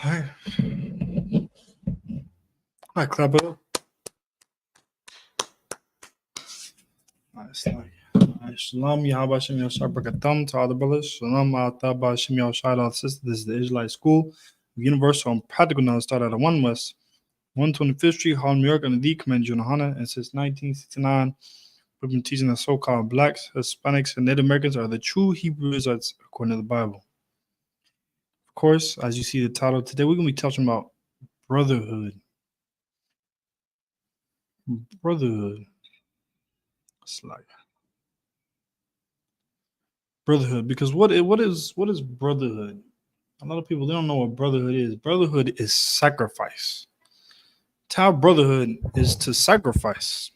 All right. All right, clap it up. All right, slide. All right, Shalom, Yahweh Shem Yoshai Barakatam to all the brothers. Shalom, Ataba Shem Yoshai to all the sisters. This is the Israelite School of Universal and Practical Knowledge, started at 1 West, 125th Street, Harlem, New York, under the command Junahana. And since 1969, we've been teaching that so-called blacks, Hispanics, and Native Americans are the true Hebrew Israelites according to the Bible. Of course, as you see the title, today we're going to be talking about brotherhood. Brotherhood. Slide. Brotherhood, because what is brotherhood? A lot of people, they don't know what brotherhood is. Brotherhood is sacrifice. To have brotherhood is to sacrifice.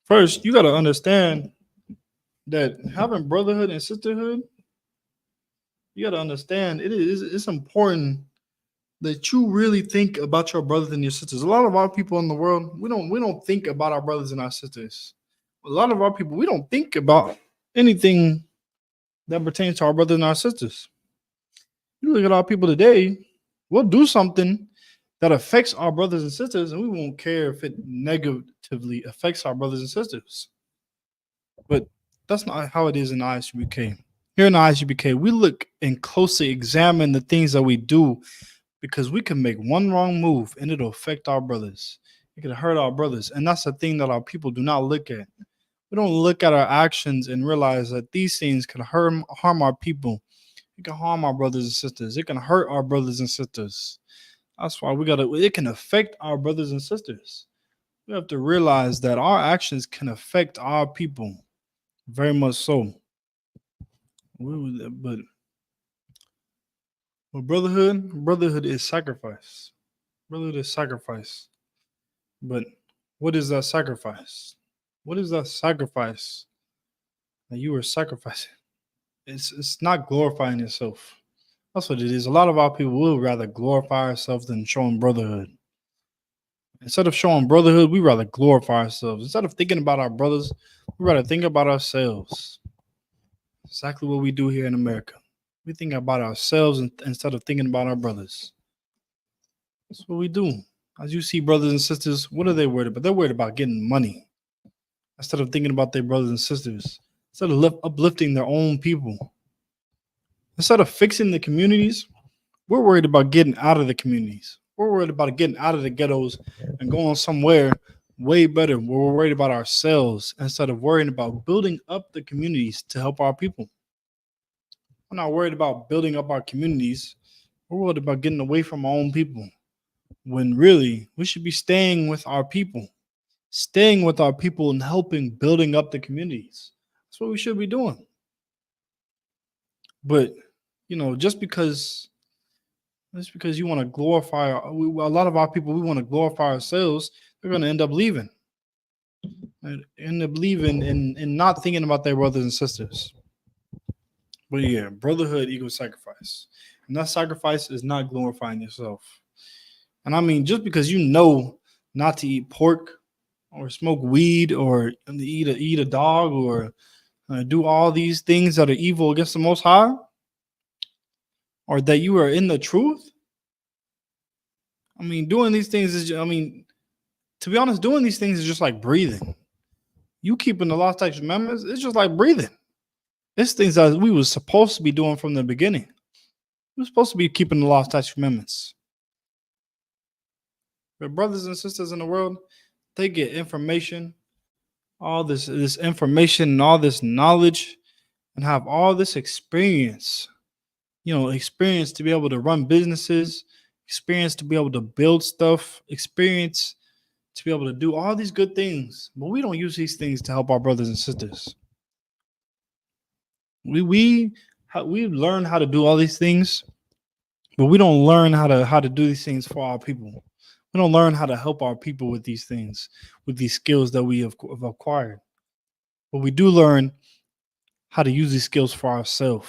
First, you got to understand that having brotherhood and sisterhood, you got to understand it's important that you really think about your brothers and your sisters. A lot of our people in the world, we don't think about our brothers and our sisters. A lot of our people, we don't think about anything that pertains to our brothers and our sisters. You look at our people today, we'll do something that affects our brothers and sisters, and we won't care if it negatively affects our brothers and sisters. But that's not how it is in ISUBK. Here in ISUBK, we look and closely examine the things that we do because we can make one wrong move and it'll affect our brothers. It can hurt our brothers. And that's the thing that our people do not look at. We don't look at our actions and realize that these things can harm our people. It can harm our brothers and sisters. It can hurt our brothers and sisters. That's why it can affect our brothers and sisters. We have to realize that our actions can affect our people very much so. But brotherhood is sacrifice. Brotherhood is sacrifice. But what is that sacrifice? What is that sacrifice that you are sacrificing? It's not glorifying yourself. That's what it is. A lot of our people will rather glorify ourselves than showing brotherhood. Instead of showing brotherhood, we rather glorify ourselves. Instead of thinking about our brothers, we rather think about ourselves. Exactly what we do here in America. We think about ourselves instead of thinking about our brothers. That's what we do. As you see brothers and sisters, what are they worried about? They're worried about getting money instead of thinking about their brothers and sisters. Instead of uplifting their own people. Instead of fixing the communities, we're worried about getting out of the communities. We're worried about getting out of the ghettos and going somewhere way better. We're worried about ourselves instead of worrying about building up the communities to help our people. We're not worried about building up our communities. We're worried about getting away from our own people. When really, we should be staying with our people. Staying with our people and helping building up the communities. That's what we should be doing. But, just because you want to glorify, a lot of our people, we want to glorify ourselves, they're going to end up leaving. And end up leaving and not thinking about their brothers and sisters. But yeah, brotherhood equals sacrifice. And that sacrifice is not glorifying yourself. And I mean, just because you know not to eat pork or smoke weed or eat a dog or do all these things that are evil against the Most High, or that you are in the truth. I mean, doing these things is, to be honest, doing these things is just like breathing. You keeping the law, statutes, commandments, it's just like breathing. It's things that we were supposed to be doing from the beginning. We're supposed to be keeping the law, statutes, commandments. But brothers and sisters in the world, they get information, all this information and all this knowledge, and have all this experience. Experience to be able to run businesses, experience to be able to build stuff, experience to be able to do all these good things. But we don't use these things to help our brothers and sisters. We learn how to do all these things, but we don't learn how to do these things for our people. We don't learn how to help our people with these things, with these skills that we have acquired. But we do learn how to use these skills for ourselves,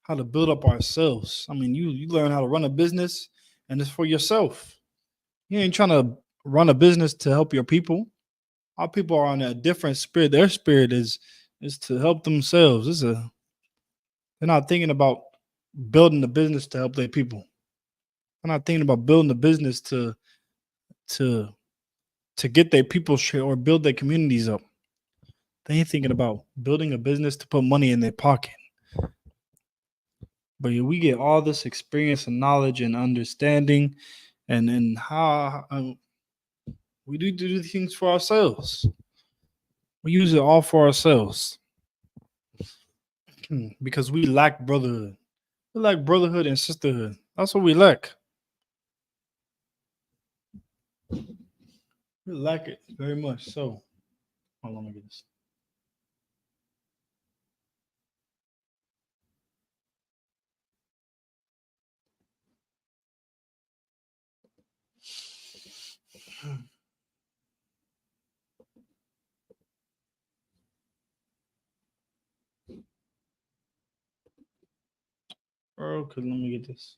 how to build up ourselves. I mean, you learn how to run a business, and it's for yourself. You ain't trying to run a business to help your people. Our people are on a different spirit. Their spirit is to help themselves. They're not thinking about building a business to help their people. They're not thinking about building a business to to get their people share or build their communities up. They ain't thinking about building a business to put money in their pocket. But yeah, we get all this experience and knowledge and understanding, and how we do things for ourselves. We use it all for ourselves because we lack brotherhood. We lack brotherhood and sisterhood. That's what we lack. We lack it very much. So, hold on, let me get this. Okay, let me get this.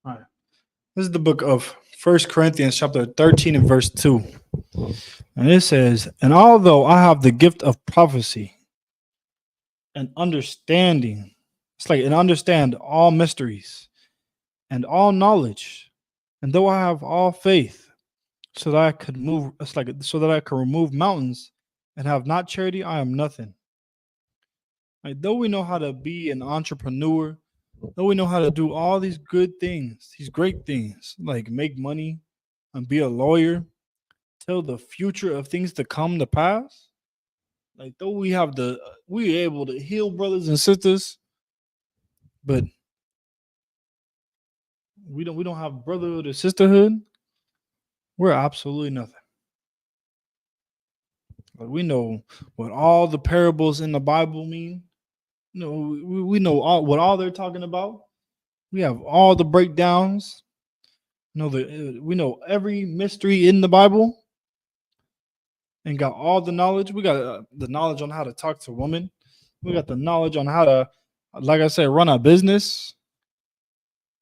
All right. This is the book of First Corinthians, chapter 13 and verse 2. And it says, "And although I have the gift of prophecy and understanding," it's like, "and understand all mysteries and all knowledge, and though I have all faith, so that I could move, it's like, so that I could remove mountains, and have not charity, I am nothing." Like, though we know how to be an entrepreneur, though we know how to do all these good things, these great things, like make money and be a lawyer, tell the future of things to come to pass. Like, though we able to heal brothers and sisters, but we don't have brotherhood or sisterhood. We're absolutely nothing. Like, we know what all the parables in the Bible mean. We know what all they're talking about. We have all the breakdowns. We know every mystery in the Bible and got all the knowledge. We got the knowledge on how to talk to women. We got the knowledge on how to, like I said, run a business.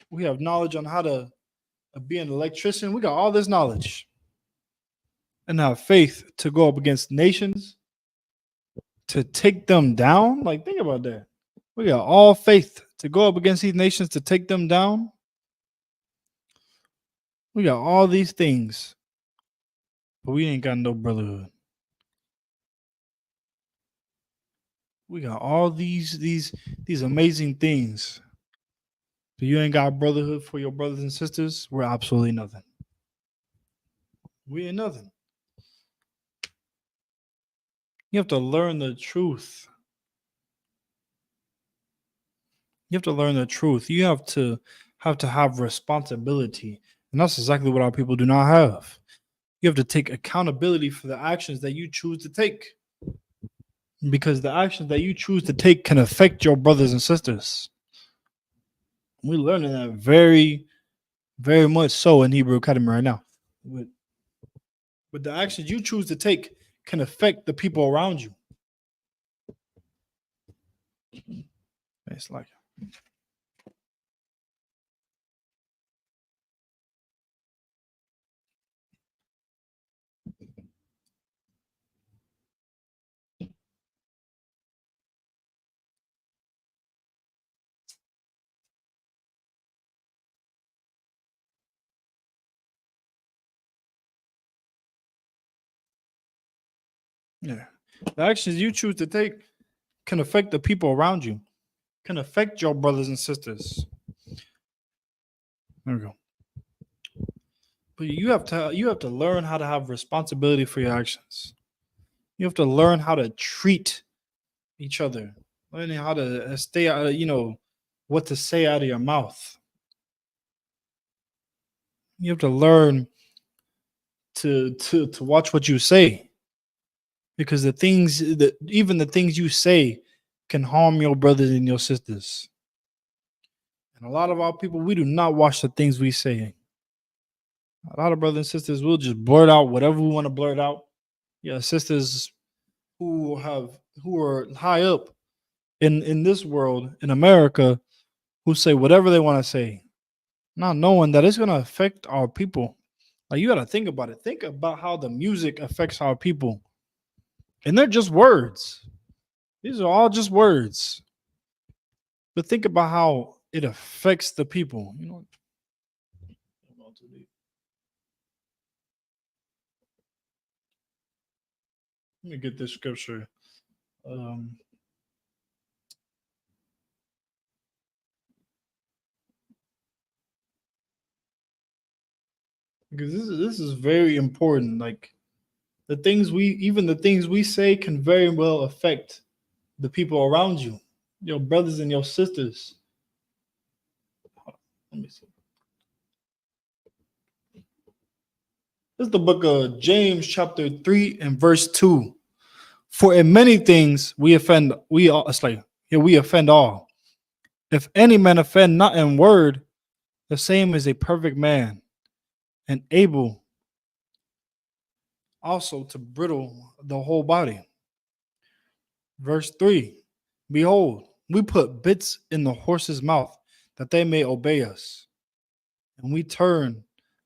We have knowledge on how to be an electrician. We got all this knowledge and have faith to go up against nations, to take them down. Like, think about that. We got all faith to go up against these nations to take them down. We got all these things, but we ain't got no brotherhood. We got all these amazing things, but you ain't got brotherhood for your brothers and sisters. We're absolutely nothing. We ain't nothing. You have to learn the truth. You have to learn the truth. You have to have responsibility. And that's exactly what our people do not have. You have to take accountability for the actions that you choose to take. Because the actions that you choose to take can affect your brothers and sisters. We're learning that very, very much so in Hebrew Academy right now. But the actions you choose to take can affect the people around you. It's like, yeah. The actions you choose to take can affect the people around you, can affect your brothers and sisters. There we go. But you have to learn how to have responsibility for your actions. You have to learn how to treat each other, learning how to stay out of, what to say out of your mouth. You have to learn to watch what you say, because even the things you say can harm your brothers and your sisters. And a lot of our people, we do not watch the things we say. A lot of brothers and sisters will just blurt out whatever we want to blurt out. Yeah, sisters who are high up in this world in America, who say whatever they want to say, not knowing that it's going to affect our people. Like, you got to think about it. Think about how the music affects our people. And they're just words. These are all just words. But think about how it affects the people. Let me get this scripture. Um, because this is very important. Like, the things we say can very well affect the people around you, your brothers and your sisters. Let me see. This is the book of James, chapter 3 and verse 2. For in many things we offend, we offend all. If any man offend not in word, the same is a perfect man, and able also to bridle the whole body. Verse 3. Behold, we put bits in the horse's mouth that they may obey us, and we turn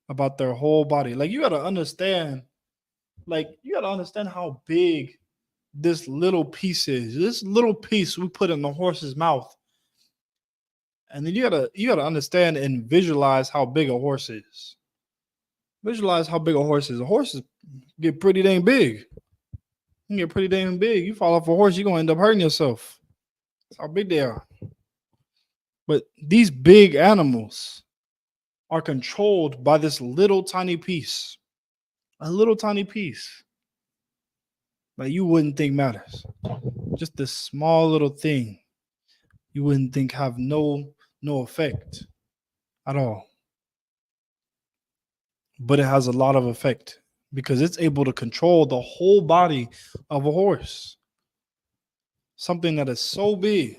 about their whole body. You gotta understand how big this little piece is. This little piece we put in the horse's mouth. And then you gotta understand and visualize how big a horse is. Visualize how big a horse is. A horse get pretty dang big. You get pretty dang big. You fall off a horse, you're gonna end up hurting yourself. That's how big they are. But these big animals are controlled by this little tiny piece. A little tiny piece that you wouldn't think matters. Just this small little thing you wouldn't think have no effect at all. But it has a lot of effect because it's able to control the whole body of a horse. Something that is so big,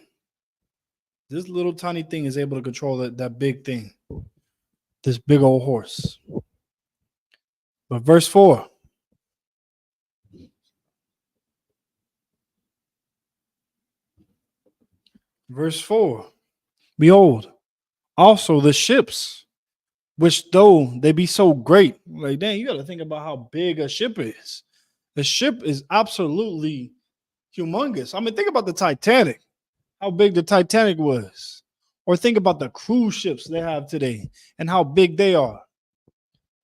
this little tiny thing is able to control that big thing, this big old horse. But verse 4. Verse 4. Behold, also the ships, which though they be so great, like, dang, you got to think about how big a ship is. The ship is absolutely humongous. I mean, think about the Titanic, how big the Titanic was. Or think about the cruise ships they have today and how big they are.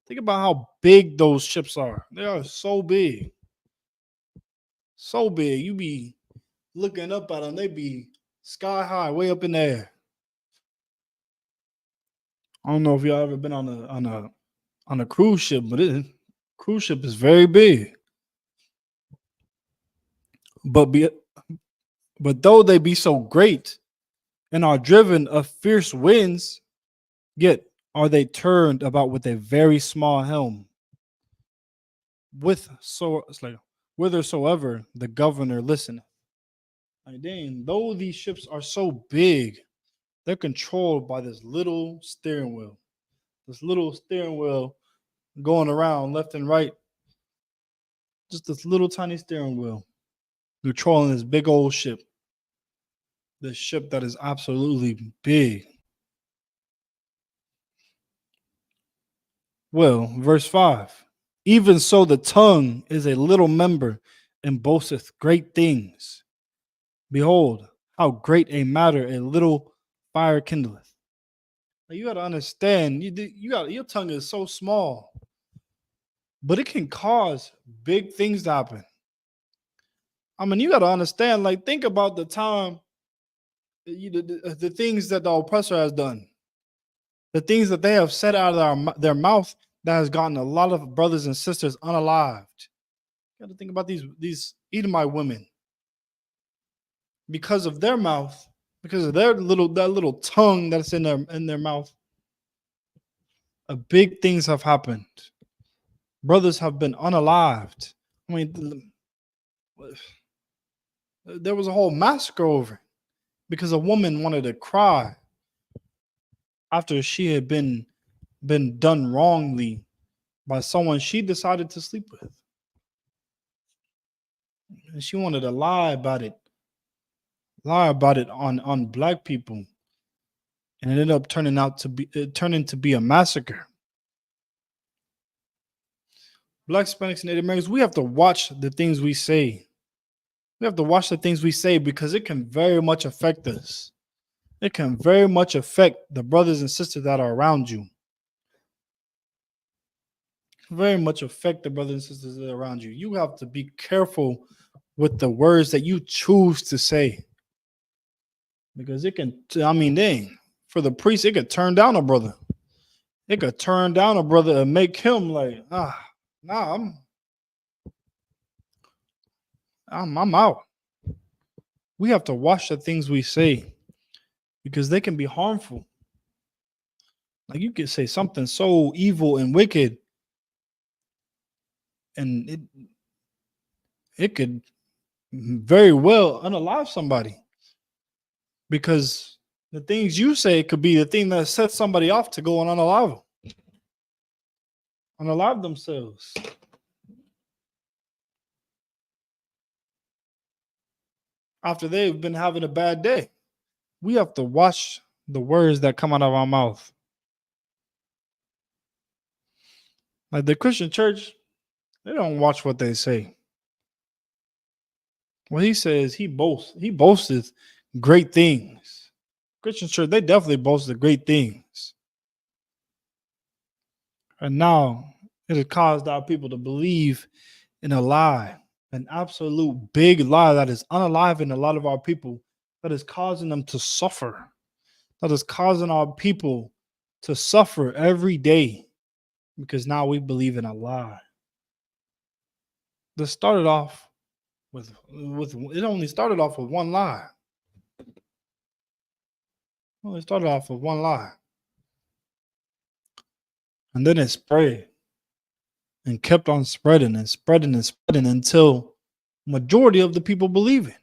Think about how big those ships are. They are so big. So big. You be looking up at them, they be sky high, way up in the air. I don't know if y'all ever been on a cruise ship, but cruise ship is very big. But though they be so great and are driven of fierce winds, yet are they turned about with a very small helm. Whithersoever the governor listeneth. Like, dang, though these ships are so big, they're controlled by this little steering wheel. This little steering wheel going around left and right. Just this little tiny steering wheel controlling this big old ship. This ship that is absolutely big. Well, verse 5. Even so, the tongue is a little member and boasteth great things. Behold, how great a matter a little fire kindleth. Now, you got to understand, your tongue is so small, but it can cause big things to happen. I mean, you got to understand, like, think about the time, the things that the oppressor has done, the things that they have said out of their mouth that has gotten a lot of brothers and sisters unalived. You got to think about these Edomite women. Because of their mouth, because of that little tongue that's in their mouth, big things have happened. Brothers have been unalived. I mean, there was a whole massacre over it because a woman wanted to cry after she had been done wrongly by someone she decided to sleep with. And she wanted to lie about it on black people. and it ended up turning to be a massacre. Black Hispanics and Native Americans, we have to watch the things we say. We have to watch the things we say because it can very much affect us. It can very much affect the brothers and sisters that are around you. Very much affect the brothers and sisters that are around you. You have to be careful with the words that you choose to say. Because it can, dang, for the priest, it could turn down a brother. It could turn down a brother and make him like, I'm out. We have to watch the things we say because they can be harmful. Like you could say something so evil and wicked, and it could very well unalive somebody. Because the things you say could be the thing that sets somebody off to go and unalive themselves. After they've been having a bad day. We have to watch the words that come out of our mouth. Like the Christian church, they don't watch what they say. What he says, he boasted great things. Christian church, they definitely boasted great things. And now it has caused our people to believe in a lie, an absolute big lie that is unaliving a lot of our people, that is causing them to suffer, that is causing our people to suffer every day because now we believe in a lie. This started off with it only started off with one lie. Well, it started off with one lie. And then it spread and kept on spreading and spreading and spreading until majority of the people believe it.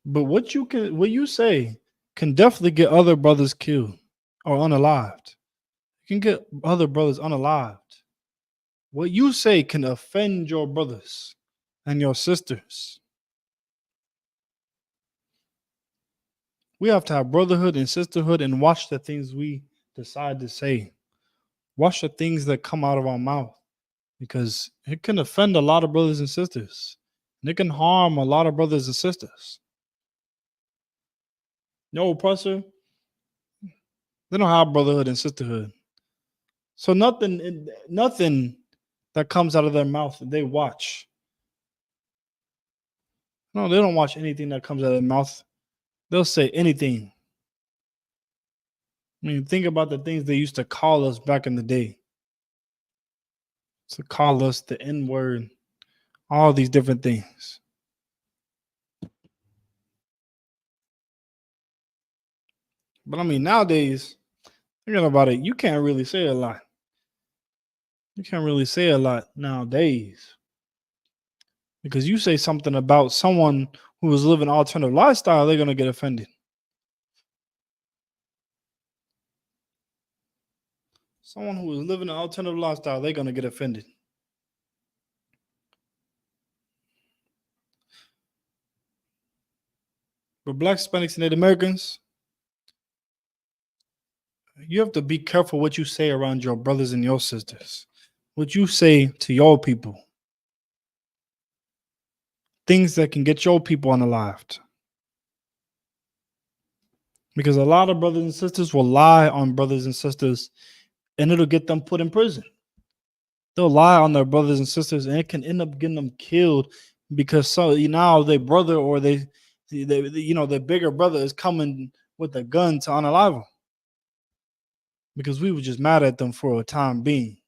But what you say can definitely get other brothers killed or unalived. You can get other brothers unalived. What you say can offend your brothers and your sisters. We have to have brotherhood and sisterhood and watch the things we decide to say. Watch the things that come out of our mouth because it can offend a lot of brothers and sisters. And it can harm a lot of brothers and sisters. No oppressor, they don't have brotherhood and sisterhood. So nothing that comes out of their mouth they watch. No, they don't watch anything that comes out of their mouth. They'll say anything. I mean, think about the things they used to call us back in the day. To call us the N-word, all these different things. But I mean, nowadays, thinking about it, you can't really say a lot. You can't really say a lot nowadays. Because you say something about someone who is living an alternative lifestyle, they're going to get offended. Someone who is living an alternative lifestyle, they're going to get offended. But Black, Hispanics, and Native Americans, you have to be careful what you say around your brothers and your sisters. What you say to your people. Things that can get your people unalived. Because a lot of brothers and sisters will lie on brothers and sisters and it'll get them put in prison. They'll lie on their brothers and sisters and it can end up getting them killed because now their brother or their bigger brother is coming with a gun to unalive them. Because we were just mad at them for a time being.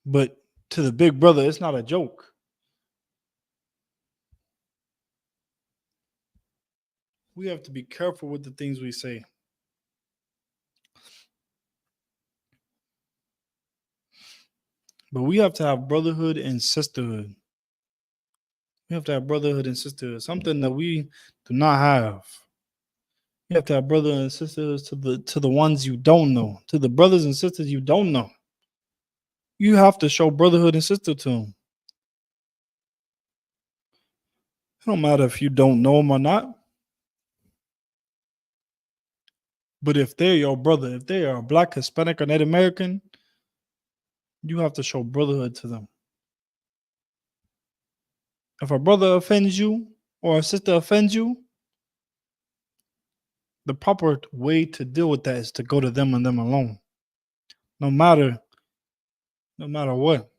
But to the big brother, it's not a joke. We have to be careful with the things we say. But we have to have brotherhood and sisterhood. We have to have brotherhood and sisterhood, something that we do not have. You have to have brothers and sisters to the ones you don't know, to the brothers and sisters you don't know. You have to show brotherhood and sisterhood to them. It don't matter if you don't know them or not. But if they're your brother, if they are Black, Hispanic, or Native American, you have to show brotherhood to them. If a brother offends you or a sister offends you, the proper way to deal with that is to go to them and them alone. No matter what.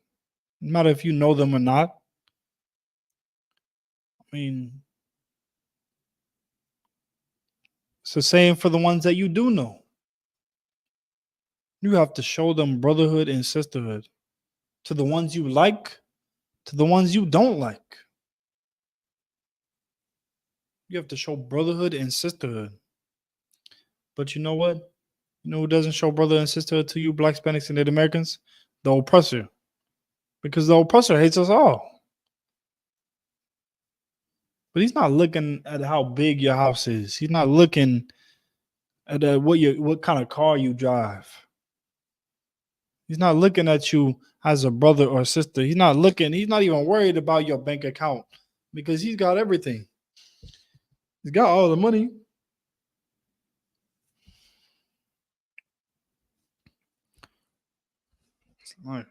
No matter if you know them or not. I mean, it's the same for the ones that you do know. You have to show them brotherhood and sisterhood to the ones you like, to the ones you don't like. You have to show brotherhood and sisterhood. But you know what? You know who doesn't show brother and sisterhood to you, Black, Hispanics, and Native Americans? The oppressor. Because the oppressor hates us all. But he's not looking at how big your house is. He's not looking at what kind of car you drive. He's not looking at you as a brother or sister. He's not even worried about your bank account because he's got everything. He's got all the money. Right.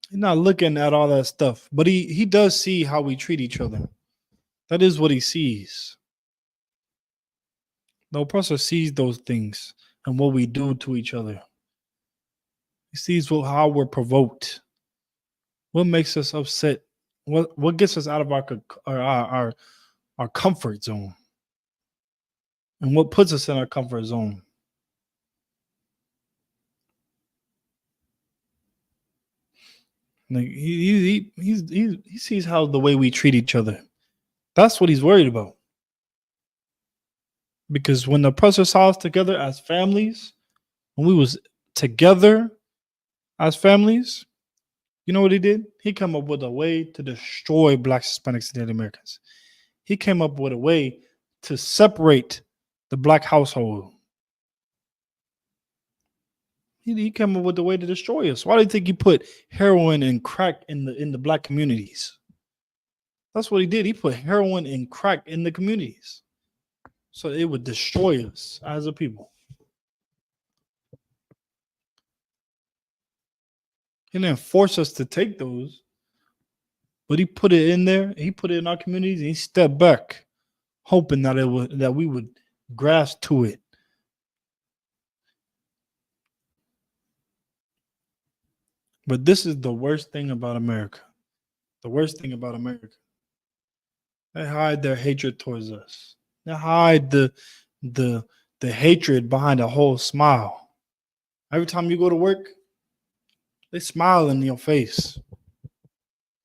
He's not looking at all that stuff, but he does see how we treat each other. That is what he sees. The oppressor sees those things and what we do to each other. He sees how we're provoked. What makes us upset? What gets us out of our comfort zone? And what puts us in our comfort zone? Like he sees how the way we treat each other. That's what he's worried about. Because when the oppressor saw us together as families, when we was together as families, you know what he did? He came up with a way to destroy Blacks, Hispanics, and Native Americans. He came up with a way to separate the Black household. He came up with a way to destroy us. Why do you think he put heroin and crack in the Black communities? That's what he did. He put heroin and crack in the communities, so it would destroy us as a people. He didn't force us to take those, but he put it in there. He put it in our communities, and he stepped back, hoping that we would grasp to it. But this is the worst thing about America. The worst thing about America. They hide their hatred towards us. They hide the hatred behind a whole smile. Every time you go to work, they smile in your face.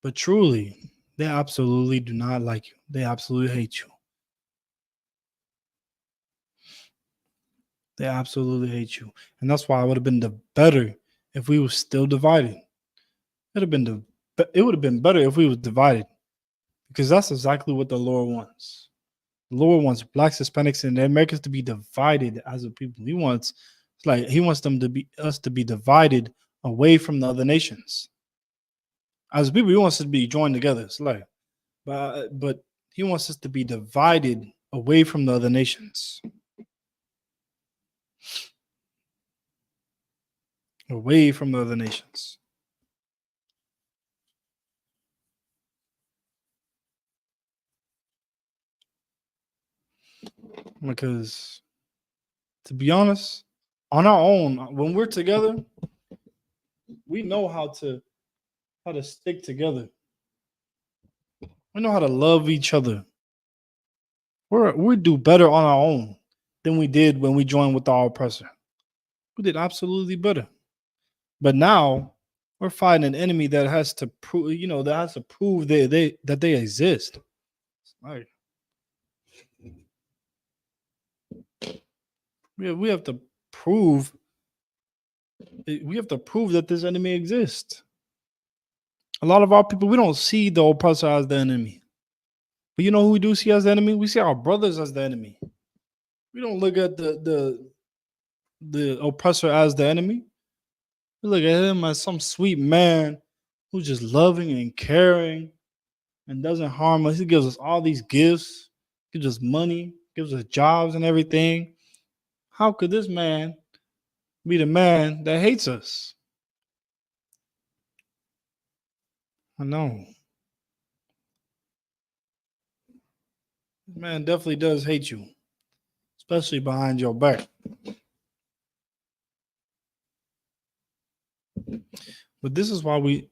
But truly, they absolutely do not like you. They absolutely hate you. They absolutely hate you. And that's why it would have been better if we were still divided. It would have been better if we was divided. Because that's exactly what the Lord wants. The Lord wants Blacks, Hispanics, and the Americans to be divided as a people. He wants us to be divided away from the other nations. As a people, he wants us to be joined together. It's like, but he wants us to be divided away from the other nations. Away from the other nations. Because, to be honest, on our own, when we're together, we know how to stick together. We know how to love each other. We do better on our own than we did when we joined with our oppressor. We did absolutely better. But now we're fighting an enemy that has to prove, that they exist. Right. We have to prove that this enemy exists. A lot of our people, we don't see the oppressor as the enemy. But you know who we do see as the enemy? We see our brothers as the enemy. We don't look at the oppressor as the enemy. We look at him as some sweet man who's just loving and caring and doesn't harm us. He gives us all these gifts, gives us money, gives us jobs and everything. How could this man be the man that hates us? I know. This man definitely does hate you, especially behind your back. But this is why we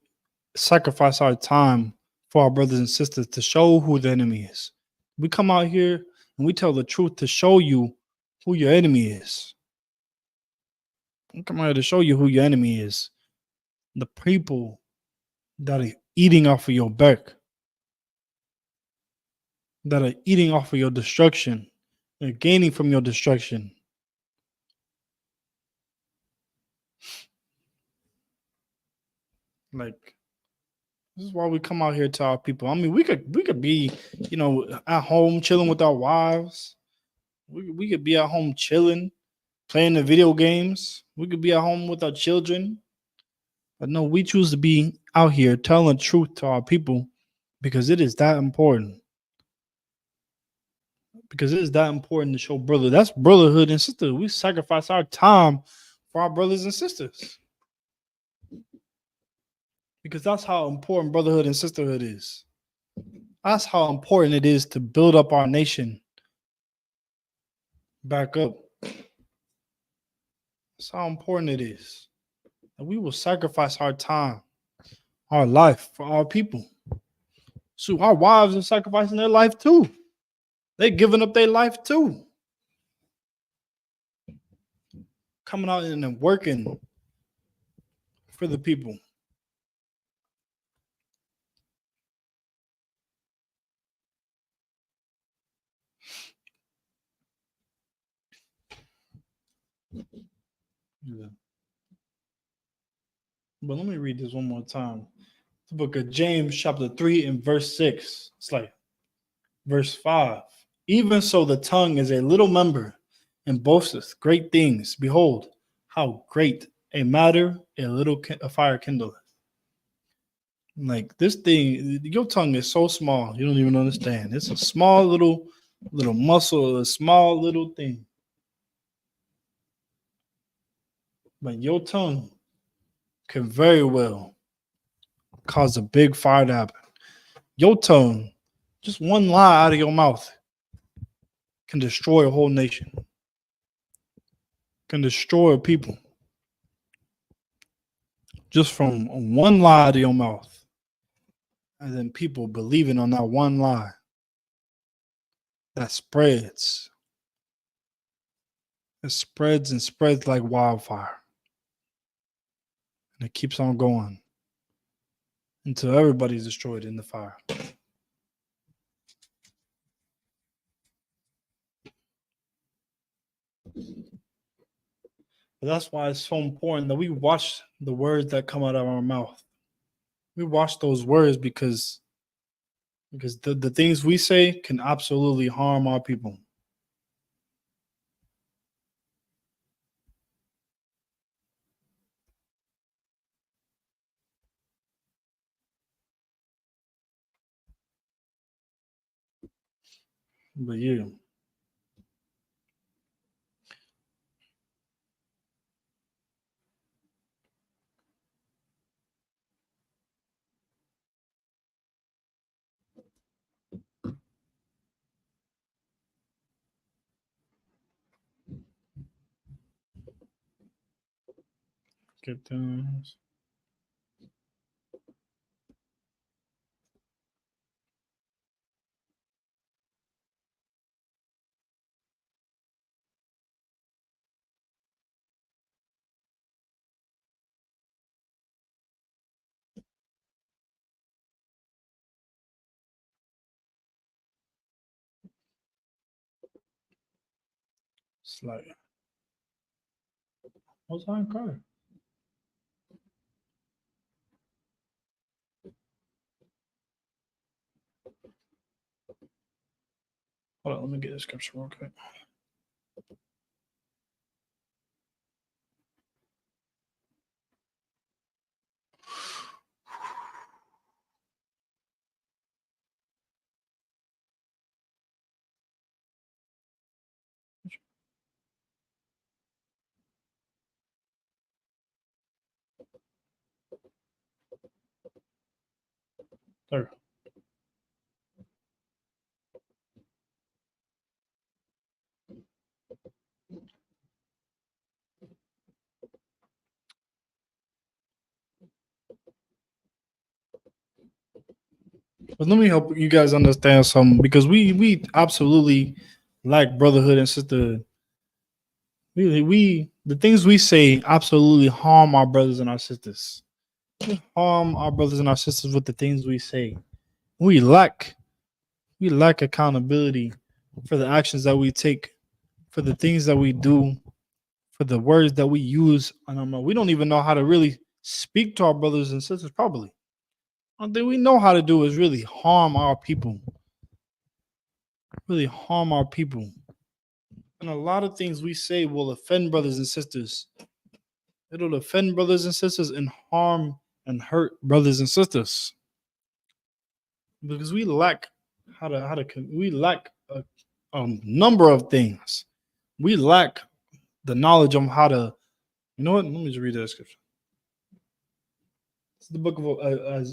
sacrifice our time for our brothers and sisters to show who the enemy is. We come out here and we tell the truth to show you who your enemy is. We come out here to show you who your enemy is. The people that are eating off of your back, that are eating off of your destruction, they're gaining from your destruction. Like, this is why we come out here to our people. I mean, we could be, at home chilling with our wives. We could be at home chilling, playing the video games. We could be at home with our children. But no, we choose to be out here telling the truth to our people because it is that important. Because it is that important to show brother. That's brotherhood and sisterhood. We sacrifice our time for our brothers and sisters. Because that's how important brotherhood and sisterhood is. That's how important it is to build up our nation back up. That's how important it is. And we will sacrifice our time, our life for our people. So our wives are sacrificing their life too. They're giving up their life too. Coming out and working for the people. Yeah. But let me read this one more time. The book of James, chapter 3, and verse 6. It's like verse 5. Even so, the tongue is a little member and boasteth great things. Behold, how great a matter a fire kindleth. Like this thing, your tongue is so small, you don't even understand. It's a small little muscle, a small little thing. But your tongue can very well cause a big fire to happen. Your tongue, just one lie out of your mouth, can destroy a whole nation, can destroy a people. Just from one lie out of your mouth. And then people believing on that one lie that spreads. It spreads and spreads like wildfire. And it keeps on going until everybody's destroyed in the fire. But that's why it's so important that we watch the words that come out of our mouth. We watch those words because the things we say can absolutely harm our people. But yeah. Get those. It's like, what's on car? Hold on, let me get this scripture real quick. There. But let me help you guys understand something because we absolutely lack brotherhood and sisterhood. We the things we say absolutely harm our brothers and our sisters. We harm our brothers and our sisters with the things we say. We lack we lack accountability for the actions that we take, for the things that we do, for the words that we use. And we don't even know how to really speak to our brothers and sisters properly. One thing we know how to do is really harm our people. Really harm our people. And a lot of things we say will offend brothers and sisters. It'll offend brothers and sisters and harm and hurt brothers and sisters because we lack we lack a number of things. We lack the knowledge on how to. You know what? Let me just read that scripture. It's the book of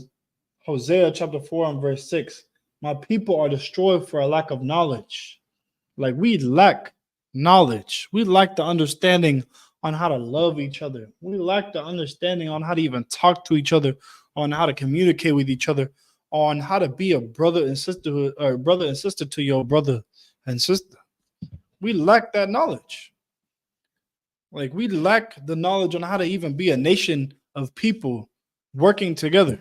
Hosea chapter 4 and verse 6. My people are destroyed for a lack of knowledge. Like we lack knowledge. We lack the understanding on how to love each other. We lack the understanding on how to even talk to each other, on how to communicate with each other, on how to be a brother and sisterhood or brother and sister to your brother and sister. We lack that knowledge. Like we lack the knowledge on how to even be a nation of people working together.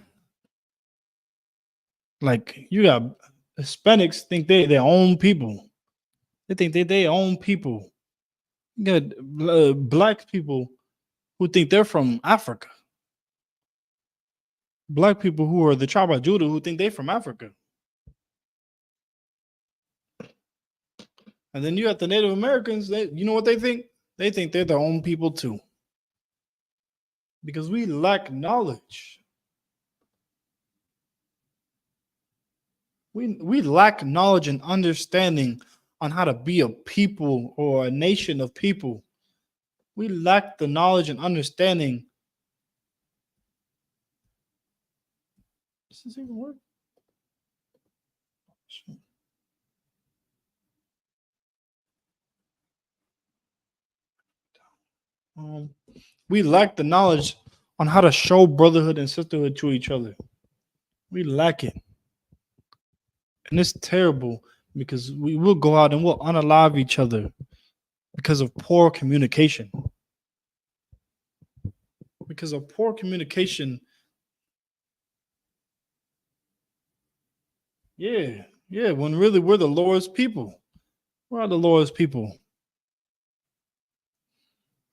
Like you got Hispanics think they their own people. They think they their own people. You got black people who think they're from Africa. Black people who are the tribe of Judah who think they're from Africa. And then you got the Native Americans, you know what they think? They think they're their own people too. Because we lack knowledge. We lack knowledge and understanding on how to be a people or a nation of people. We lack the knowledge and understanding. Does this even work? We lack the knowledge on how to show brotherhood and sisterhood to each other. We lack it. And it's terrible because we will go out and we'll unalive each other because of poor communication. Because of poor communication. Yeah, when really we're the Lord's people. We're the Lord's people.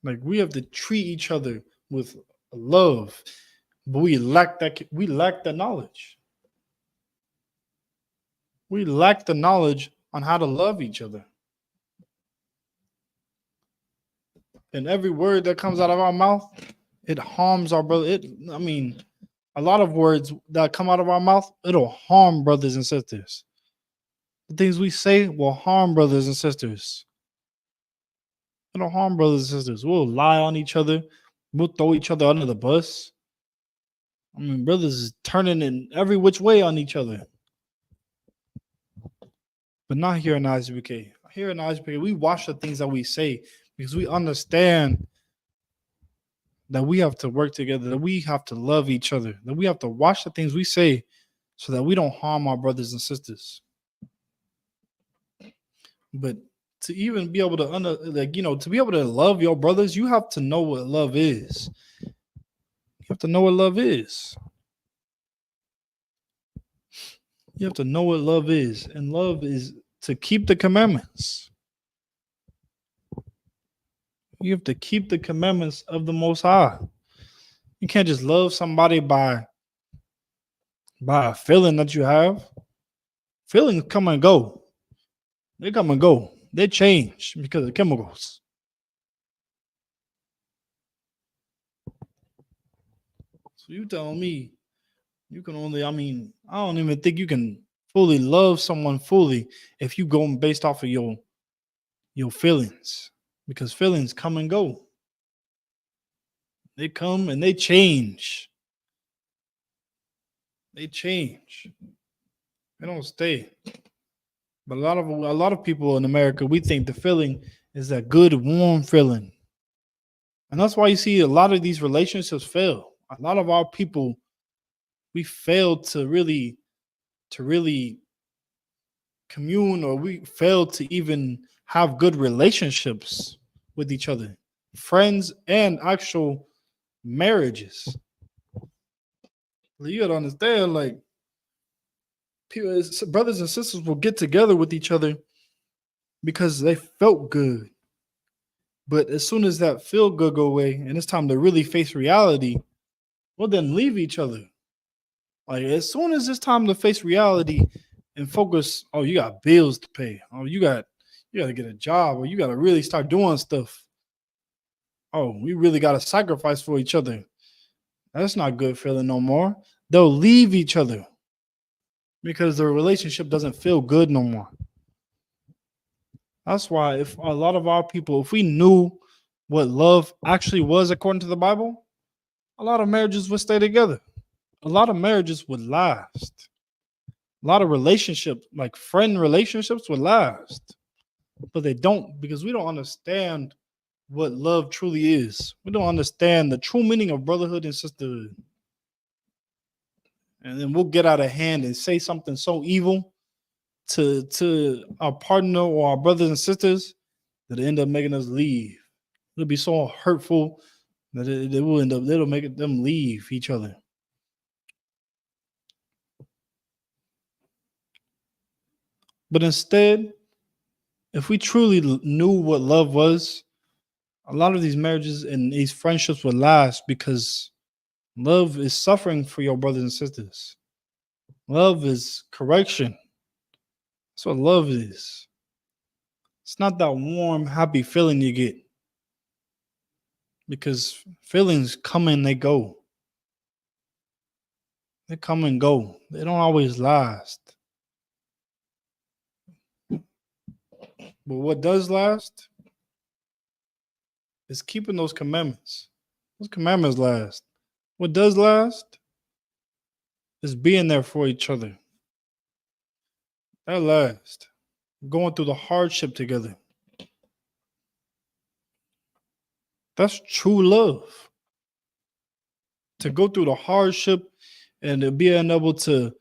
Like we have to treat each other with love, but we lack that knowledge. We lack the knowledge on how to love each other. And every word that comes out of our mouth, it harms our brother. A lot of words that come out of our mouth, it'll harm brothers and sisters. The things we say will harm brothers and sisters. It'll harm brothers and sisters. We'll lie on each other. We'll throw each other under the bus. Brothers is turning in every which way on each other. But not here in Isupk. Here in Isupk, we watch the things that we say because we understand that we have to work together, that we have to love each other, that we have to watch the things we say so that we don't harm our brothers and sisters. But to even be able to to be able to love your brothers, you have to know what love is. You have to know what love is. You have to know what love is. And love is to keep the commandments. You have to keep the commandments of the Most High. You can't just love somebody by a feeling that you have. Feelings come and go. They come and go. They change because of chemicals. So you telling me you can only, I don't even think you can fully love someone fully if you go based off of your feelings. Because feelings come and go. They come and they change. They change. They don't stay. But a lot of people in America, we think the feeling is that good, warm feeling. And that's why you see a lot of these relationships fail. A lot of our people, we fail to really commune, or we fail to even have good relationships with each other, friends and actual marriages. You gotta understand, like, people, brothers and sisters will get together with each other because they felt good. But as soon as that feel good go away and it's time to really face reality, we'll then leave each other. Like, as soon as it's time to face reality and focus, oh, you got bills to pay. Oh, you gotta get a job, or you gotta really start doing stuff. Oh, we really gotta sacrifice for each other. That's not good feeling no more. They'll leave each other because the relationship doesn't feel good no more. That's why, if a lot of our people, if we knew what love actually was according to the Bible, a lot of marriages would stay together. A lot of marriages would last. A lot of relationships, like friend relationships, would last. But they don't, because we don't understand what love truly is. We don't understand the true meaning of brotherhood and sisterhood. And then we'll get out of hand and say something so evil to our partner or our brothers and sisters that it end up making us leave. It'll be so hurtful that it'll make them leave each other. But instead, if we truly knew what love was, a lot of these marriages and these friendships would last, because love is suffering for your brothers and sisters. Love is correction. That's what love is. It's not that warm, happy feeling you get, because feelings come and they go. They come and go. They don't always last. But what does last is keeping those commandments. Those commandments last. What does last is being there for each other. That lasts. Going through the hardship together. That's true love. To go through the hardship and to being able to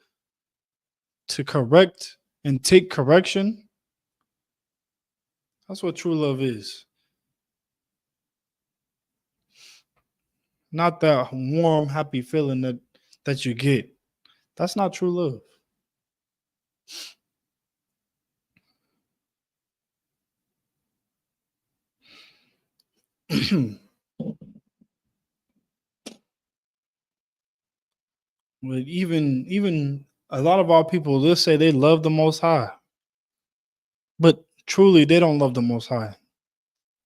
correct and take correction. That's what true love is. Not that warm, happy feeling that you get. That's not true love. But even a lot of our people, they'll say they love the Most High, but truly they don't love the Most High,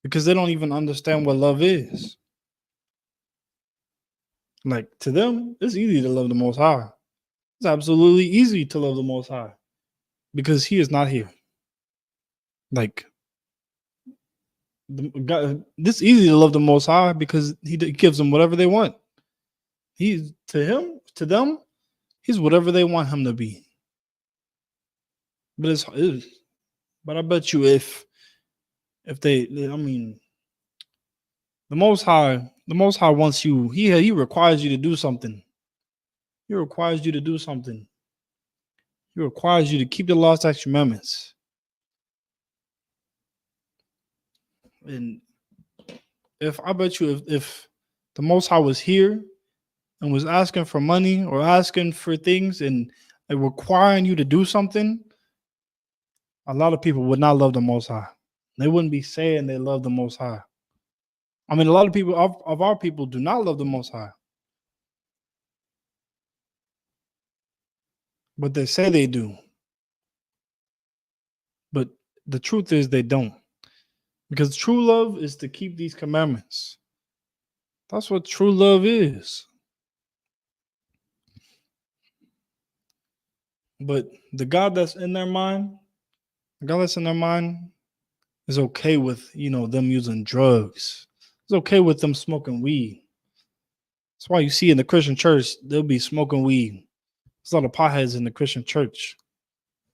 because they don't even understand what love is. Like, to them, it's easy to love the Most High. It's absolutely easy to love the Most High because He is not here. Like, this easy to love the Most High because He gives them whatever they want. To them, He's whatever they want Him to be. But but I bet you if the Most High wants you. He requires you to do something. He requires you to do something. He requires you to keep the law, statutes, commandments. And if the Most High was here and was asking for money or asking for things and requiring you to do something, a lot of people would not love the Most High. They wouldn't be saying they love the Most High. A lot of people of our people do not love the Most High, but they say they do. But the truth is they don't. Because true love is to keep these commandments. That's what true love is. But the God that's in their mind, is okay with, them using drugs. It's okay with them smoking weed. That's why you see in the Christian church, they'll be smoking weed. There's a lot of potheads in the Christian church.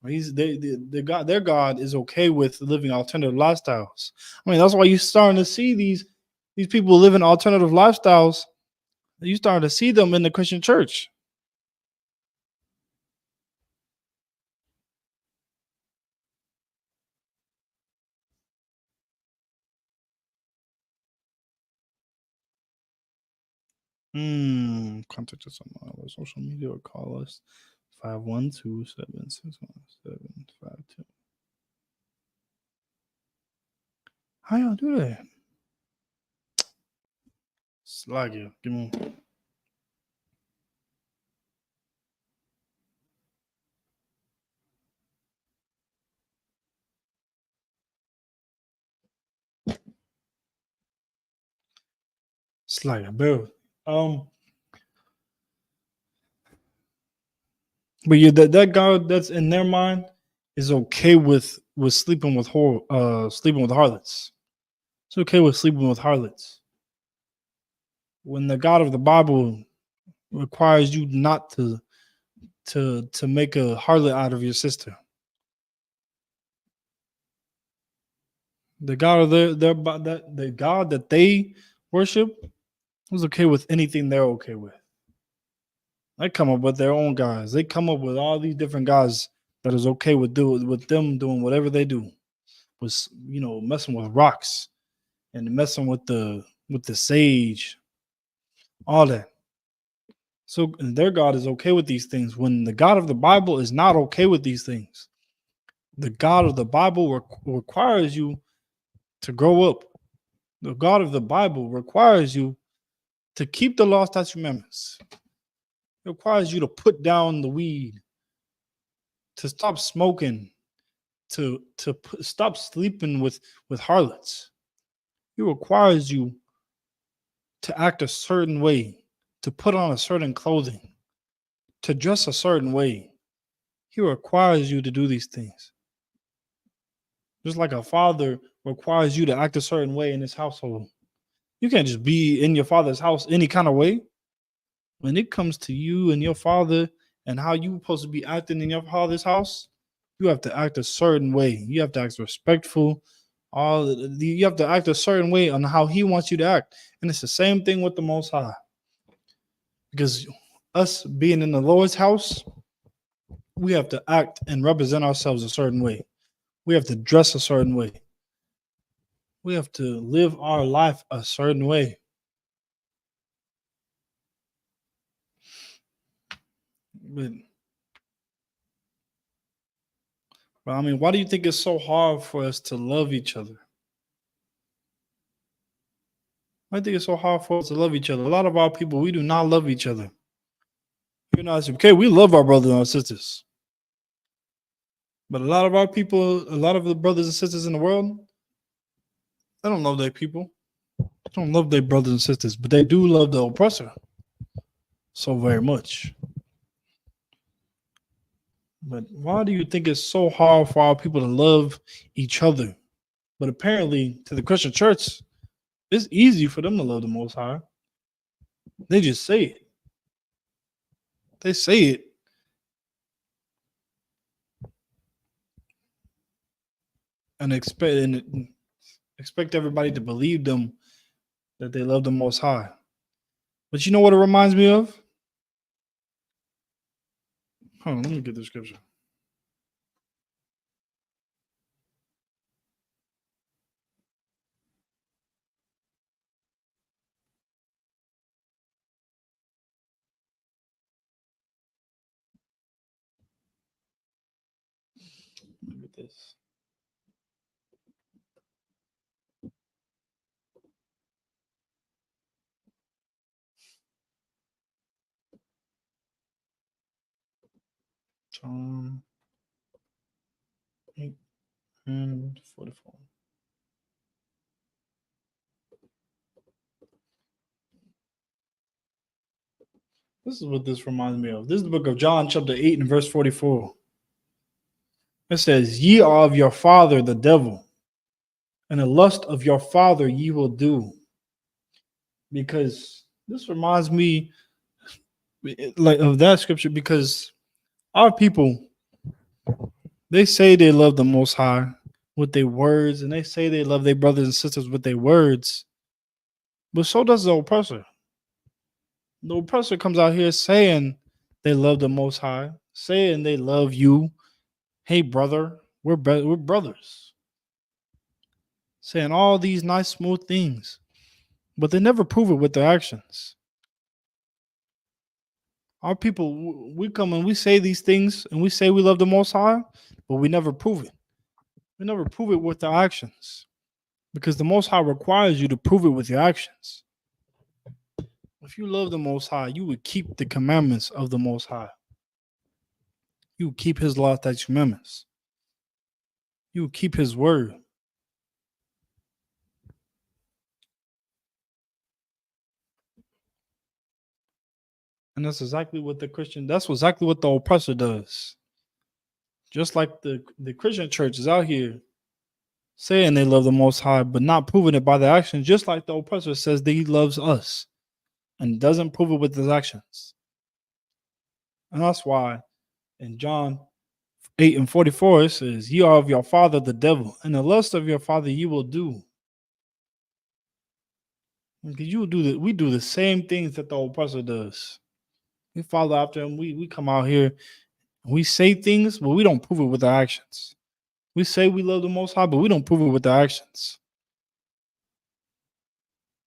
Their God is okay with living alternative lifestyles. I mean, that's why you're starting to see these people living alternative lifestyles. You starting to see them in the Christian church. Contact us on our social media or call us 512-761-752. How y'all do that? Slag you. Give me. Slag, bro. But yeah, that God that's in their mind is okay with sleeping with harlots. It's okay with sleeping with harlots. When the God of the Bible requires you not to make a harlot out of your sister. The God of the God that they worship is okay with anything they're okay with. They come up with their own guys. They come up with all these different guys that is okay with them doing whatever they do. Was messing with rocks and messing with the sage, all that. So their God is okay with these things. When the God of the Bible is not okay with these things, the God of the Bible requires you to grow up. The God of the Bible requires you to keep the law, statutes, commandments. It requires you to put down the weed, to stop smoking, to stop sleeping with harlots. He requires you to act a certain way, to put on a certain clothing, to dress a certain way. He requires you to do these things. Just like a father requires you to act a certain way in his household. You can't just be in your father's house any kind of way. When it comes to you and your father and how you're supposed to be acting in your father's house, you have to act a certain way. You have to act respectful. You have to act a certain way on how he wants you to act. And it's the same thing with the Most High. Because us being in the Lord's house, we have to act and represent ourselves a certain way. We have to dress a certain way. We have to live our life a certain way. But I mean, why do you think it's so hard for us to love each other? I think it's so hard for us to love each other. A lot of our people, we do not love each other. You know, okay, we love our brothers and our sisters. But a lot of our people, a lot of the brothers and sisters in the world, they don't love their people. They don't love their brothers and sisters, but they do love the oppressor so very much. But why do you think it's so hard for our people to love each other? But apparently, to the Christian church, it's easy for them to love the Most High. They just say it. They say it. And expect everybody to believe them that they love the Most High. But you know what it reminds me of? Hold on, let me get the scripture. Let me get this. John 8 and 44. This is what this reminds me of. This is the book of John, chapter 8 and verse 44. It says, "Ye are of your father, the devil, and the lust of your father ye will do." Because this reminds me like of that scripture, because Our people, they say they love the Most High with their words, and they say they love their brothers and sisters with their words, but so does the oppressor. The oppressor comes out here saying they love the Most High, saying they love you. Hey, brother, we're brothers. Saying all these nice, smooth things, but they never prove it with their actions. Our people, we come and we say these things and we say we love the Most High, but we never prove it. We never prove it with our actions because the Most High requires you to prove it with your actions. If you love the Most High, you would keep the commandments of the Most High. You would keep His law, statutes, commandments. You would keep His word. And that's exactly what exactly what the oppressor does. Just like the Christian church is out here saying they love the Most High, but not proving it by their actions, just like the oppressor says that he loves us and doesn't prove it with his actions. And that's why in John 8:44 it says, "Ye are of your father the devil, and the lust of your father you will do." Because we do the same things that the oppressor does. We follow after him. We come out here and we say things, but we don't prove it with our actions. We say we love the Most High, but we don't prove it with our actions.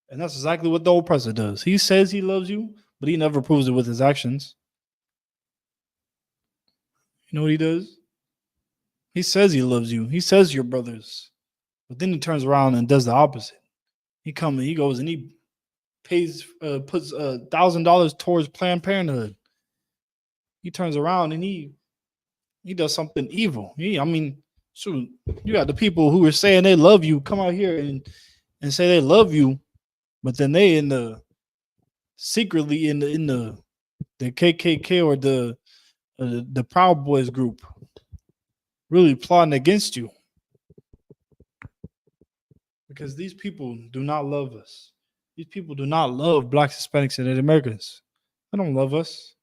And that's exactly what the oppressor does. He says he loves you, but he never proves it with his actions. You know what he does? He says he loves you. He says you're brothers. But then he turns around and does the opposite. He goes and he puts $1,000 towards Planned Parenthood. He turns around and he does something evil. Shoot, you got the people who are saying they love you come out here and say they love you, but then they secretly in the KKK or the Proud Boys group, really plotting against you. Because these people do not love us. These people do not love Blacks, Hispanics, and Native Americans. They don't love us.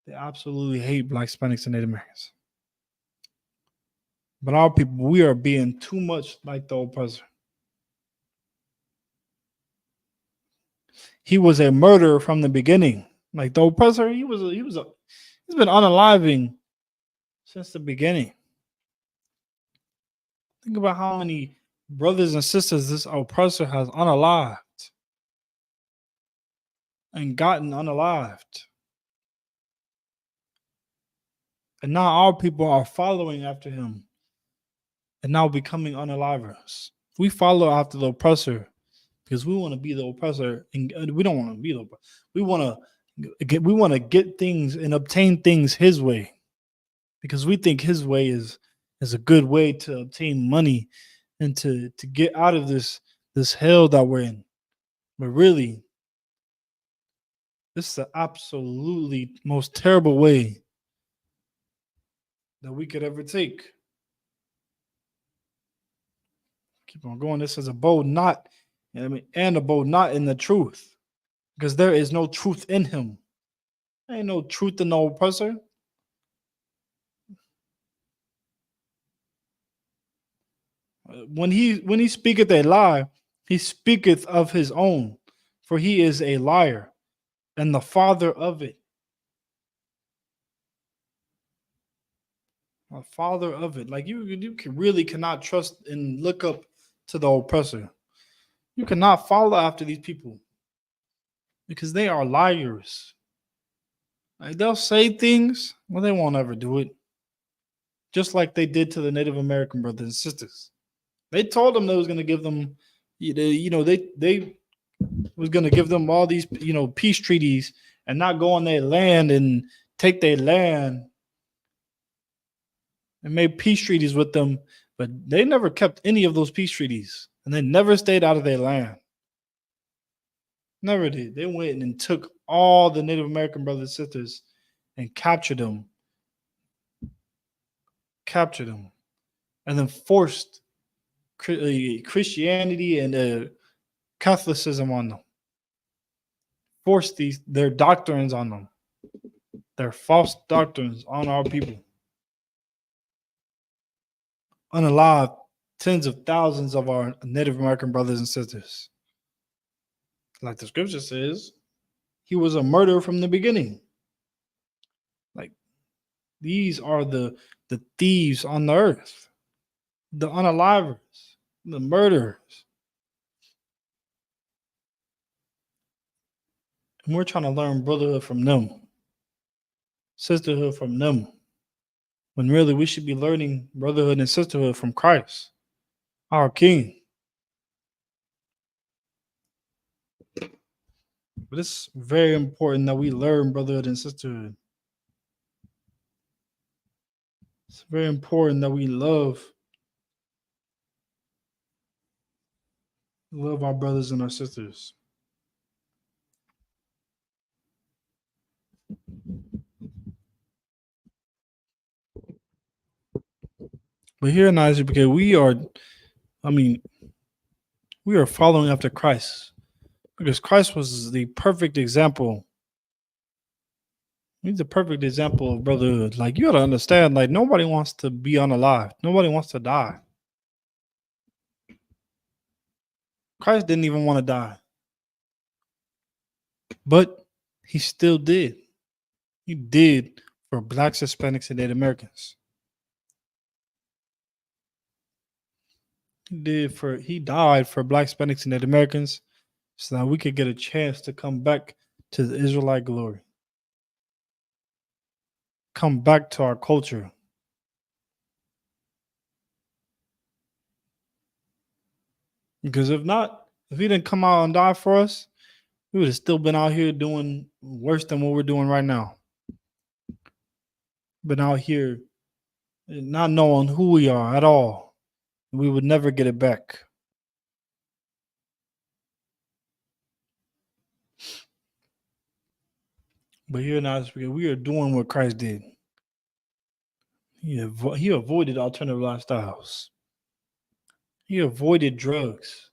They absolutely hate Blacks, Hispanics, and Native Americans. But our people, we are being too much like the oppressor. He was a murderer from the beginning. Like the oppressor, he's been unaliving since the beginning. Think about how many brothers and sisters this oppressor has unalived and gotten unalived. And now our people are following after him and now becoming unalivers. We follow after the oppressor because we want to be the oppressor, and we don't want to be the oppressor. We want to get things and obtain things his way because we think his way is a good way to obtain money and to get out of this hell that we're in. But really, this is the absolutely most terrible way that we could ever take. Keep on going. This is a bold knot, and a bold knot in the truth, because there is no truth in him. There ain't no truth in the oppressor. When he speaketh a lie, he speaketh of his own, for he is a liar and the father of it. A father of it. Like you cannot trust and look up to the oppressor. You cannot follow after these people because they are liars. Like they'll say things, well, they won't ever do it. Just like they did to the Native American brothers and sisters. They told them they was going to give them, they was going to give them all these, peace treaties and not go on their land and take their land and made peace treaties with them. But they never kept any of those peace treaties and they never stayed out of their land. Never did. They went and took all the Native American brothers and sisters and captured them, and then forced Christianity and Catholicism on them, forced their doctrines on them. their false doctrines on our people. Unalive tens of thousands of our Native American brothers and sisters. Like the scripture says, he was a murderer from the beginning. Like these are the thieves on the earth, the unalivers, the murderers. And we're trying to learn brotherhood from them, sisterhood from them, when really we should be learning brotherhood and sisterhood from Christ, our King. But it's very important that we learn brotherhood and sisterhood. It's very important that we love our brothers and our sisters. But here in Isupk, we are following after Christ, because Christ was the perfect example. He's the perfect example of brotherhood. Like, you got to understand, like, nobody wants to be unalive. Nobody wants to die. Christ didn't even want to die. But he still did. He did for Blacks, Hispanics, and Native Americans. He died for Blacks, Hispanics, and Native Americans so that we could get a chance to come back to the Israelite glory. Come back to our culture. Because if he didn't come out and die for us, we would have still been out here doing worse than what we're doing right now. Been out here not knowing who we are at all. We would never get it back. But here in Isupk, we are doing what Christ did. He avoided alternative lifestyles. He avoided drugs.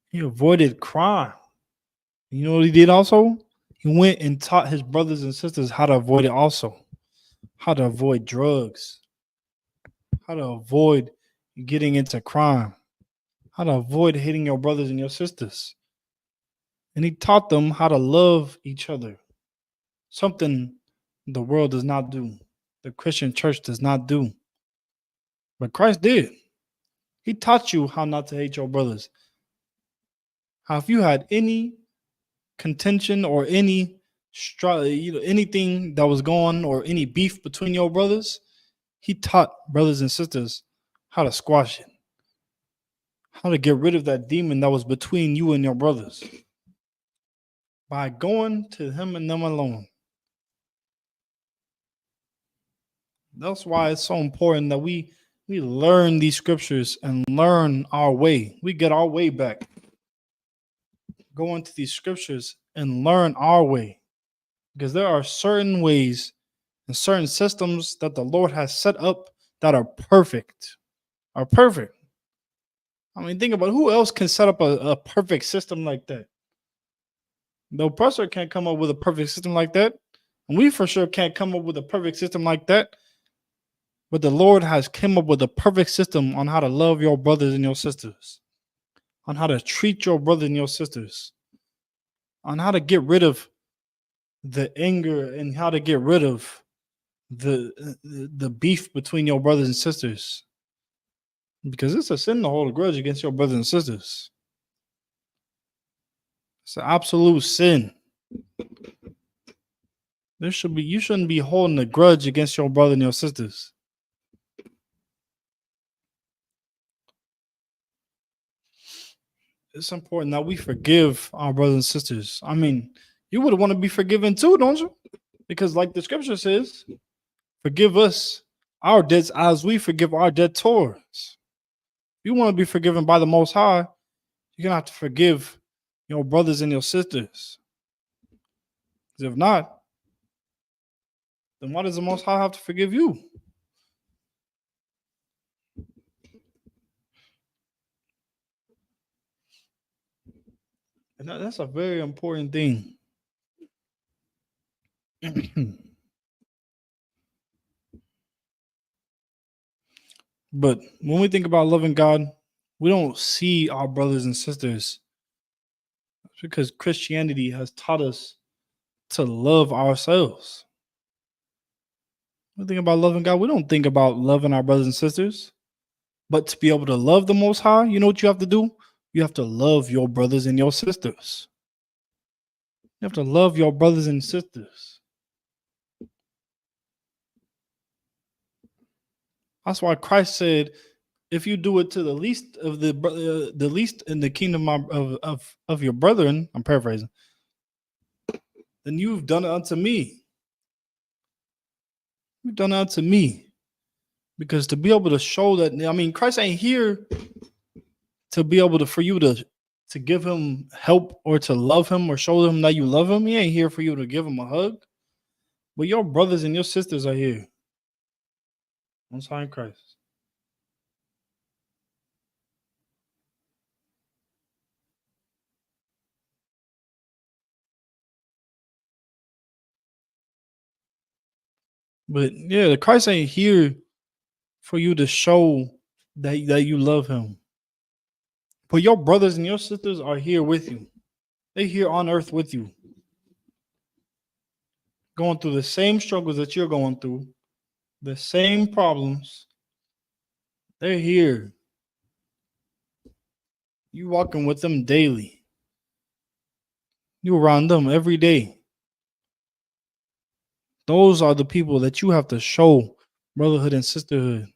He avoided crime. You know what he did also? He went and taught his brothers and sisters how to avoid it also. How to avoid drugs. How to avoid getting into crime. How to avoid hating your brothers and your sisters. And he taught them how to love each other. Something the world does not do. The Christian church does not do. But Christ did. He taught you how not to hate your brothers. How if you had any contention or any anything that was going or any beef between your brothers, he taught brothers and sisters how to squash it. How to get rid of that demon that was between you and your brothers. By going to him and them alone. That's why it's so important that we learn these scriptures and learn our way. We get our way back. Go into these scriptures and learn our way. Because there are certain ways and certain systems that the Lord has set up that are perfect. Are perfect. I mean, think about who else can set up a perfect system like that. The oppressor can't come up with a perfect system like that. And we for sure can't come up with a perfect system like that. But the Lord has come up with a perfect system on how to love your brothers and your sisters. On how to treat your brothers and your sisters. On how to get rid of the anger and how to get rid of the beef between your brothers and sisters. Because it's a sin to hold a grudge against your brothers and sisters. It's an absolute sin. You shouldn't be holding a grudge against your brother and your sisters. It's important that we forgive our brothers and sisters. I mean, you would want to be forgiven too, don't you? Because like the scripture says, forgive us our debts as we forgive our debtors. If you want to be forgiven by the Most High, you're going to have to forgive your brothers and your sisters. Because if not, then why does the Most High have to forgive you? And that's a very important thing. But when we think about loving God, we don't see our brothers and sisters because Christianity has taught us to love ourselves. When we think about loving God, we don't think about loving our brothers and sisters. But to be able to love the Most High, you know what you have to do? You have to love your brothers and your sisters. You have to love your brothers and sisters. That's why Christ said, "If you do it to the least of the least in the kingdom of your brethren," I'm paraphrasing, "then you've done it unto me. You've done it unto me." Because to be able to show that, I mean, Christ ain't here to be able to for you to give him help or to love him or show him that you love him. He ain't here for you to give him a hug. But your brothers and your sisters are here. Most High in Christ. But yeah, the Christ ain't here for you to show that you love him. But your brothers and your sisters are here with you. They here on earth with you. Going through the same struggles that you're going through, the same problems. They're here. You walking with them daily. You around them every day. Those are the people that you have to show brotherhood and sisterhood.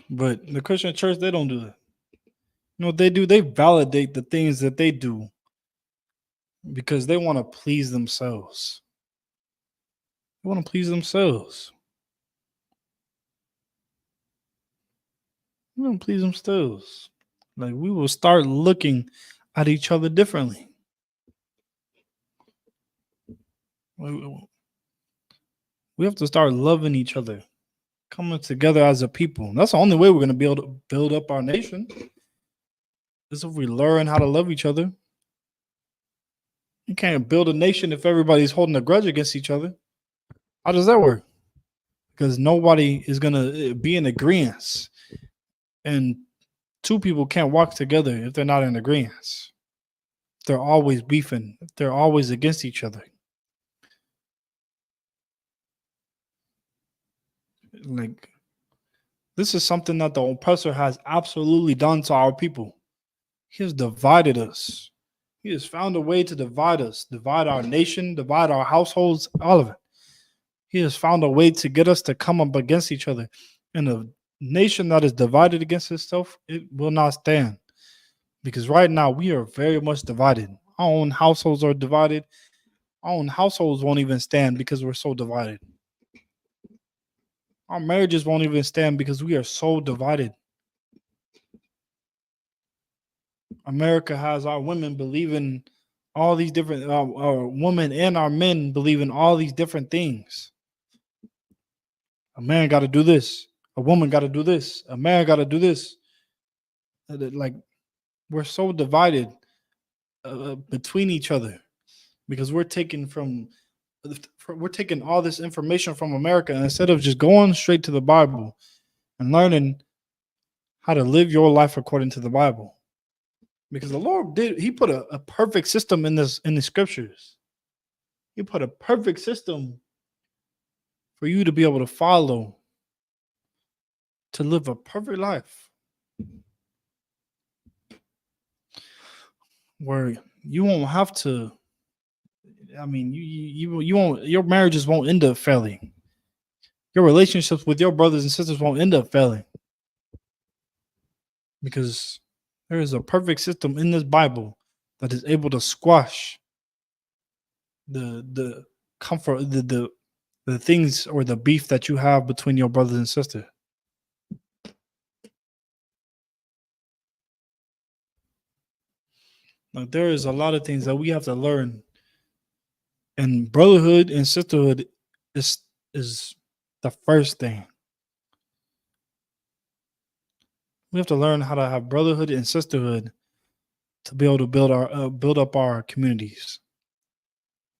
But the Christian church, they don't do that. You know what they do? They validate the things that they do because they want to please themselves. They want to please themselves. They want to please themselves. Like we will start looking at each other differently. We have to start loving each other, coming together as a people. That's the only way we're going to be able to build up our nation. Is if we learn how to love each other. You can't build a nation if everybody's holding a grudge against each other. How does that work? Because nobody is going to be in agreement. And two people can't walk together if they're not in agreement. They're always beefing. They're always against each other. Like, this is something that the oppressor has absolutely done to our people. He has divided us. He has found a way to divide us, divide our nation, divide our households, all of it. He has found a way to get us to come up against each other. And a nation that is divided against itself, it will not stand. Because right now we are very much divided. Our own households are divided. Our own households won't even stand because we're so divided. Our marriages won't even stand because we are so divided. America has our women believing all these different, our women and our men believing all these different things. A man got to do this. A woman got to do this. A man got to do this. Like, we're so divided between each other because we're taking all this information from America instead of just going straight to the Bible and learning how to live your life according to the Bible. Because the Lord he put a perfect system in the scriptures. He put a perfect system for you to be able to follow, to live a perfect life where you won't have to. I mean, you won't. Your marriages won't end up failing. Your relationships with your brothers and sisters won't end up failing because there is a perfect system in this Bible that is able to squash the comfort, the things or the beef that you have between your brothers and sisters. Like, there is a lot of things that we have to learn, and brotherhood and sisterhood is the first thing. We have to learn how to have brotherhood and sisterhood to be able to build up our communities.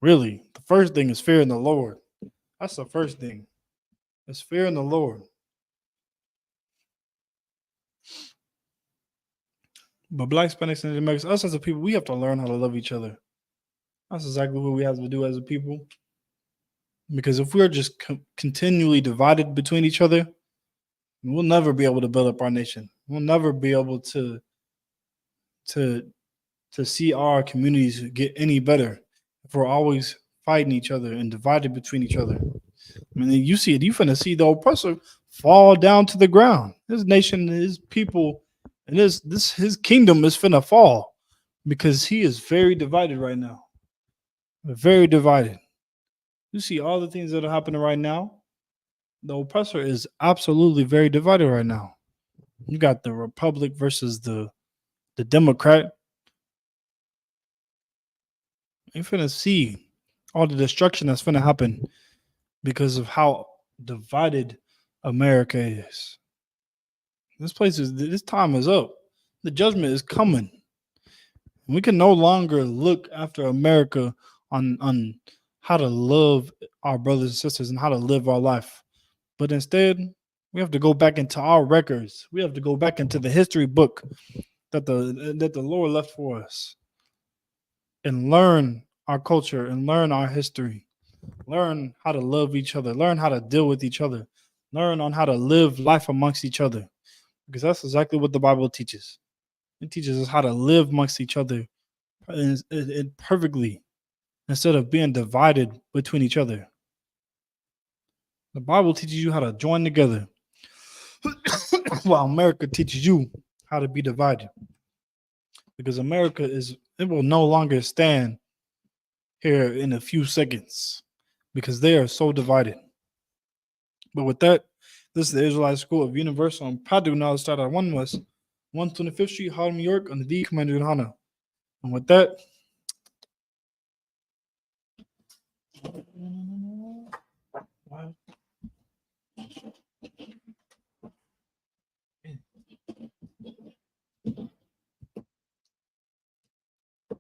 Really, the first thing is fear in the Lord. That's the first thing. It's fear in the Lord. But Black, Hispanics, and Americans, us as a people, we have to learn how to love each other. That's exactly what we have to do as a people. Because if we're just continually divided between each other, we'll never be able to build up our nation. We'll never be able to see our communities get any better if we're always fighting each other and divided between each other. I mean, you see it. You finna see the oppressor fall down to the ground. His nation, his people, and his kingdom is finna fall because he is very divided right now. Very divided. You see all the things that are happening right now. The oppressor is absolutely very divided right now. You got the Republic versus the Democrat. You're finna see all the destruction that's finna happen because of how divided America is. This time is up. The judgment is coming. We can no longer look after America on how to love our brothers and sisters and how to live our life. But instead, we have to go back into our records. We have to go back into the history book that the Lord left for us and learn our culture and learn our history. Learn how to love each other. Learn how to deal with each other. Learn on how to live life amongst each other. Because that's exactly what the Bible teaches. It teaches us how to live amongst each other perfectly instead of being divided between each other. The Bible teaches you how to join together while America teaches you how to be divided. Because America will no longer stand here in a few seconds because they are so divided. But with that, this is the Israelite School of Universal and Padu now start at 1 West, 125th Street, Harlem, New York, on the D Commander in Hana. And with that,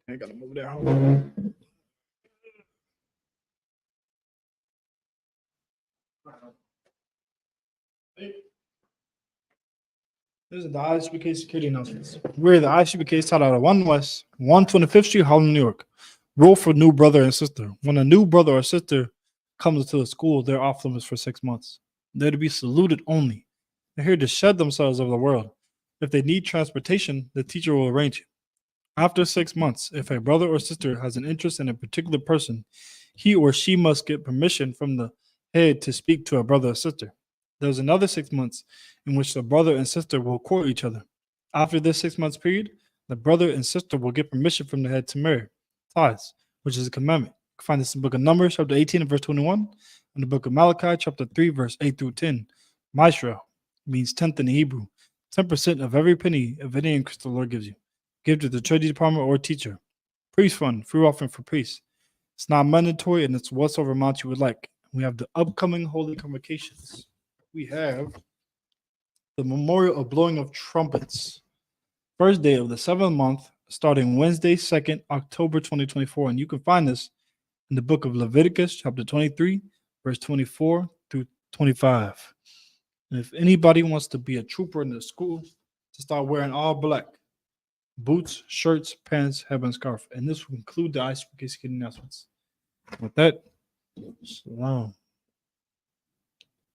I gotta move there. This is the Isupk security announcements. We're the Isupk start out at 1 West, 125th Street, Harlem, New York. Rule for new brother and sister. When a new brother or sister comes to the school, they're off limits for 6 months. They're to be saluted only. They're here to shed themselves over the world. If they need transportation, the teacher will arrange it. After 6 months, if a brother or sister has an interest in a particular person, he or she must get permission from the head to speak to a brother or sister. There's another 6 months in which the brother and sister will court each other. After this 6 months period, the brother and sister will get permission from the head to marry. Tithes, which is a commandment. You can find this in the book of Numbers, chapter 18 and verse 21, and the book of Malachi, chapter 3, verse 8 through 10. Maishra means tenth in Hebrew. 10% of every penny of any increase the Lord gives you. Give to the Treasury Department or teacher. Priest fund, free offering for priests. It's not mandatory and it's whatsoever amount you would like. We have the upcoming holy convocations. We have the memorial of blowing of trumpets. First day of the 7th month, starting Wednesday, 2nd October 2024. And you can find this in the book of Leviticus, chapter 23, verse 24 through 25. And if anybody wants to be a trooper in the school, to start wearing all black, boots, shirts, pants, headband, scarf. And this will include the Isupk announcements. With that, shalom.